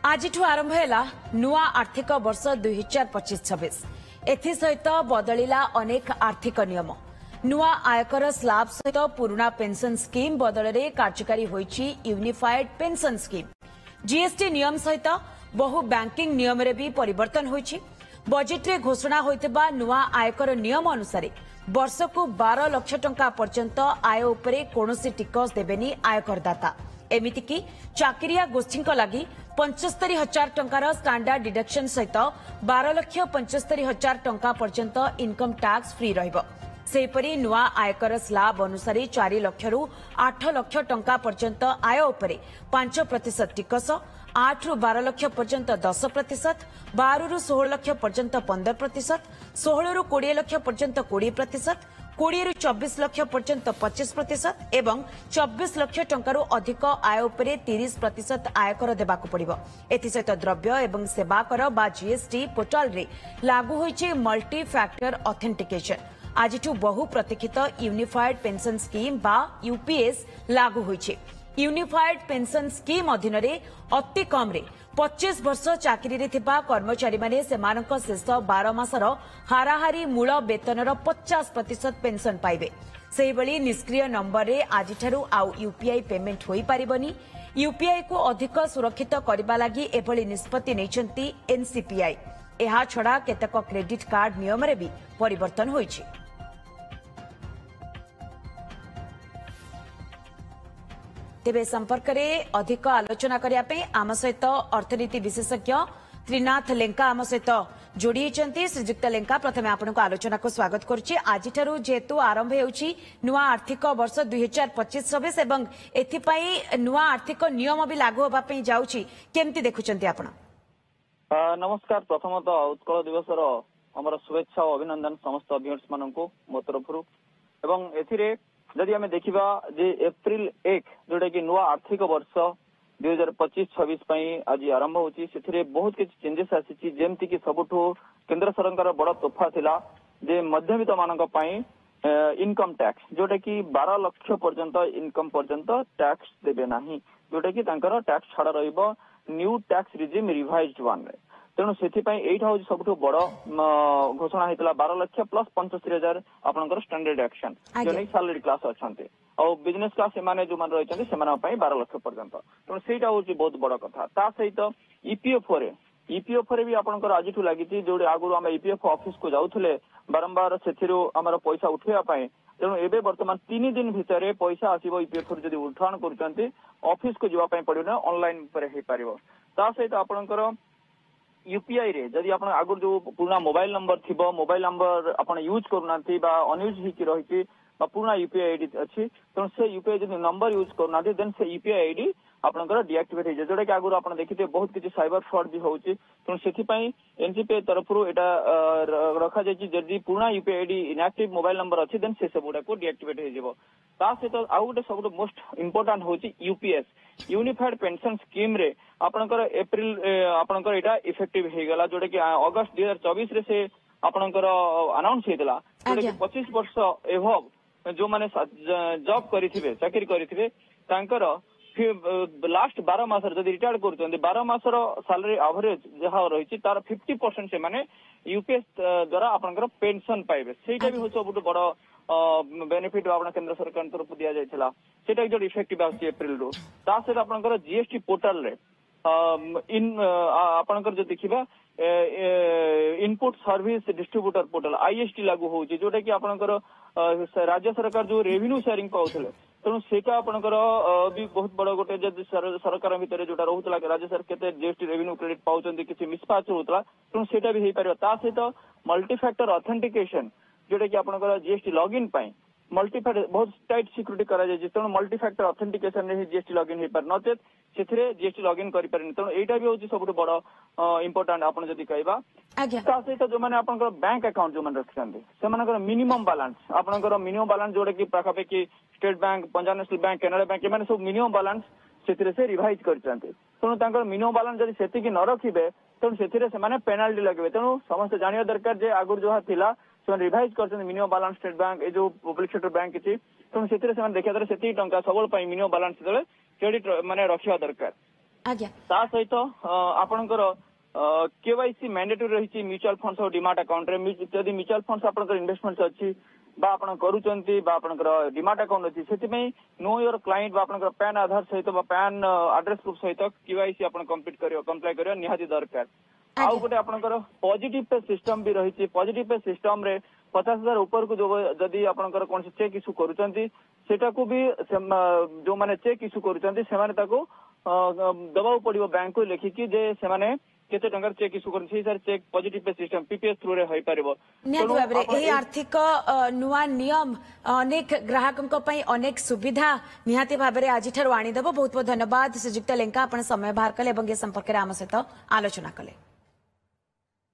आज आरंभ है नुआ आर्थिक वर्ष 2025-26 एसत बदलिला अनेक आर्थिक नियम नुआ आयकर स्लाब सहित पुराना पेंशन स्कीम बदल में कार्यकारी होईची यूनिफाइड पेंशन स्कीम जीएसटी नियम सहित बहु बैंकिंग नियम रे भी परिवर्तन होईची। बजेट रे घोषणा होइतबा नुआ आयकर नियम अनुसार वर्ष को 12 लाख टंका पर्यंत आय उपरे कोनोसी टिकस देबेनी आयकरदाता। एमितिकी चाकरिया गोष्ठी लगी 75,000 टंकार स्टैंडर्ड डिडक्शन सहित 12,75,000 टंका पर्यंत इनकम टैक्स फ्री रहिबो। सेपरी नुआ आयकर स्लाब अनुसार 4 लाख रु 8 लाख टंका पर्यंत आय उपरे 5% टिकस, 8 रु 12 लाख पर्यंत 10%, 12 रु 16 लाख पर्यंत 15%, 16 रु 20 लाख पर्यंत 20%, 20 रु 24 लाख पर्यंत 25% एवं 24 लाख टंकारु अधिक आय उपरे 30% आयकर देबाकु पड़िबो। एथिसहित द्रव्य एवं सेवा कर बा जीएसटी पोर्टल रे लागू होईचे मल्टी फैक्टर ऑथेंटिकेशन। आज बहु प्रतीक्षित यूनिफाइड पेंशन स्कीम बा यूपीएस लागू होईचे। यूनिफाइड पेंशन स्कीम अधीन अति कम 25 वर्ष चाकरी रे थिबा कर्मचारी माने सेमानक शेष 12 मासर हाराहारी मूल वेतनर 50% पेंशन पाइबे। सेहिबळी निष्क्रिय नंबर रे आजिठारु आउ यूपीआई पेमेंट होई पारिबनी। यूपीआई को अधिक सुरक्षित करबा लागि एभଳି निष्पत्ति नेचंती एनसीपीआई। एहा छडा केतक क्रेडिट कार्ड नियम रे भी परिवर्तन होईछि। तेबे संपर्क में अधिक आलोचना करने आम सहित अर्थनीति विशेषज्ञ त्रिनाथ लेंका आम सहित जोड़ी होती। श्रीजुक्त लेंका प्रथम आपन को आलोचना को स्वागत करुच्ची। आज जेहेतु आरंभ होउछि नुआ आर्थिक वर्ष 2025-26 एवं एथिपाई नुआ आर्थिक नियम भी लागू होबा पई जाउछि, केमती देखुचंती आपण? नमस्कार। प्रथमतः उत्कल दिवसर हमर शुभेच्छा और अभिनंदन समस्त व्यूअर्स माननकु मो तरफरु। एवं एथिरे जदि आम देखा एप्रिल 1 जोटा कि नुआ आर्थिक वर्ष 2025-26 आज आरंभ होची से बहुत किसी चेंजेस आसी जेमती कि सबुठु केंद्र सरकार बड़ तोहफा थिला जे मध्यवित्त मानक पई इनकम टैक्स जोटा कि 12 लाख पर्यंत इनकम पर्यंत टैक्स देबे नाही, जोटा कि तांकर टैक्स छाड़ रहिबो new tax regime revised one रे। तेणु से सब बड़ घोषणा होता 12 लाख प्लस 75,000 आपंकर स्टैंडर्ड एक्शन जो नहीं सैलरी क्लास अच्छा और बिजनेस क्लास से रही 12 लाख पर्यंत। तेणु से बहुत बड़ कथा। ता सहित ईपीएफओ रे भी आपंकर आज लगी जो आगुरी आम ईपीएफओ ऑफिस को जाऊे बारंबार से पैसा उठाई। तेणु एवं बर्तमान 3 दिन भितर पैसा आसो ईपीएफओ जब उठाण कर ऑफिस को जावाई पड़ो ऑनलाइन हो पार। ता सहित आपंकर यूपीआई रे जदि आप आगुर जो पुराना मोबाइल नंबर थी मोबाइल नंबर आप यूज करना अनयूज हो रही पुराना यूपीआई आईडी अच्छी तेणु से यूपीआई जब नंबर यूज करना देन से यूपीआई आईडी आपंकर डीएक्टिवेट हो जाए जोटा कि आगुर आप देखिए बहुत किसी साइबर फ्रॉड भी होची। तेणु से एनसीपीआई तरफ रखा जाए जदि पुराना UPI ID inactive mobile number अच्छी देन से सब गुड़ा को डीएक्टिवेट हो सहित आउ गोटे सब मोस्ट इंपोर्टाट हूँ यूपीएस यूनिफाइड पेंशन स्कीम रे आपनकर एप्रिल आपनकर एटा इफेक्टिव हो गला जोटा कि अगस्त 2024 रे से आपनकर अनाउंस होइतला जोटा कि 25 वर्ष एभव जो माने जॉब करिथिबे चाकरी करिथिबे तांकर लास्ट 12 मासर जदि रिटायर करछन्ते 12 मासर सैलरी एवरेज जहा रहिछि तार 50% से माने यूपीएस द्वारा आपनकर पेंशन पाइबे। सेटा भी हो सबुट बड़ बेनिफिट आपन केंद्र सरकार तरफ दिया जायछला सेटा जो इफेक्टिव आसी एप्रिल रो। ता से आपनकर जीएसटी पोर्टल रे इन आपनकर जो देखिबा input service distributor portal IST लागू होउची जोटा कि आपनकर राज्य सरकार जो रेवेन्यू शेयरिंग पाउथले। तेणु सेटा आपनकर भी बहुत बड़ गोटे जदि सरकार भितर जोटा रहउतला राज्य सरकार केते जीएसटी रेवेन्यू क्रेडिट पाउचंती किछि मिसपाच होउतला तेणु सेटा भी हेई पारिबा। ता सहित मल्टी फैक्टर ऑथेंटिकेशन जोटा कि आपनकर जीएसटी लॉगिन पाई मल्टी फैक्टर बहुत टाइट सिक्यूरिटी करा जाय तेणु मल्टी फैक्टर ऑथेंटिकेशन रे जीएसटी लॉगिन हे पार नचेत सेथिरे जीएसटी लॉगिन करि पारिन। तेणु एटा भी होची सबुठ बड़ इंपोर्टेंट आपण जदि कहबा। ता सहित जो माने आपनकर बैंक अकाउंट जो माने रखछन्ते सेमानकर मिनिमम बैलेंस आपनकर मिनिमम बैलेंस जोटा कि पाखापाखि State Bank Punjab National Bank Canara Bank एमाने सब मिनिमम बैलेंस सेथिरे से रिवाइज करछन्ते। तेणु तांकर मिनिमम बैलेंस जदि सेति न रखिबे तेणु सेथिरे सेमाने पेनाल्टी लगबे। तेणु समस्त जानिया दरकार जे आगुर जो थिला रिवाइज कर मिनिमम बैलेंस स्टेट बैंक ए जो पब्लिक सेक्टर बैंक किछि तेणु से देखा से टंका सब मिनिमम बैलेंस क्रेडिट माने रखा दरकार। आज्ञा ता सहित आपणकर केवाईसी मैंडेटरी रही म्यूचुअल फंड्स और डिमाट अकाउंट रे जदि म्यूचुअल फंड्स आपणकर इन्वेस्टमेंट अछि बा आपण करूचंती बा आपणकर डिमाट अकाउंट अछि सेति में नो योर क्लाइंट बा आपणकर पैन आधार सहित बा पैन एड्रेस प्रूफ सहित केवाईसी आपण कंप्लाई करियो निहाती दरकार आउ गोटे आपणकर पॉजिटिव पे सिस्टम भी रही पॉजिटिव पे सिस्टम रे 50,000 ऊपर को जो जदि आपणकर कौन से चेक इश्यू करूचंती सेटा को भी जो माने चेक इश्यू करूचंती से माने ताको दबाव पड़िबो बैंक को लेखिकी जे से माने केते टंगर चेक इश्यू करन sir check positive pay system PPS through रे होई परिबो निहाती भाबरे एही आर्थिक नुआ नियम अनेक ग्राहकक पई अनेक सुविधा निहाती भाबरे आज ठार आनी देबो बहुत बहुत धन्यवाद श्रीजुक्त लेंका आपण समय बाहर कले एवं ए संपर्क रे आम सहित आलोचना कले।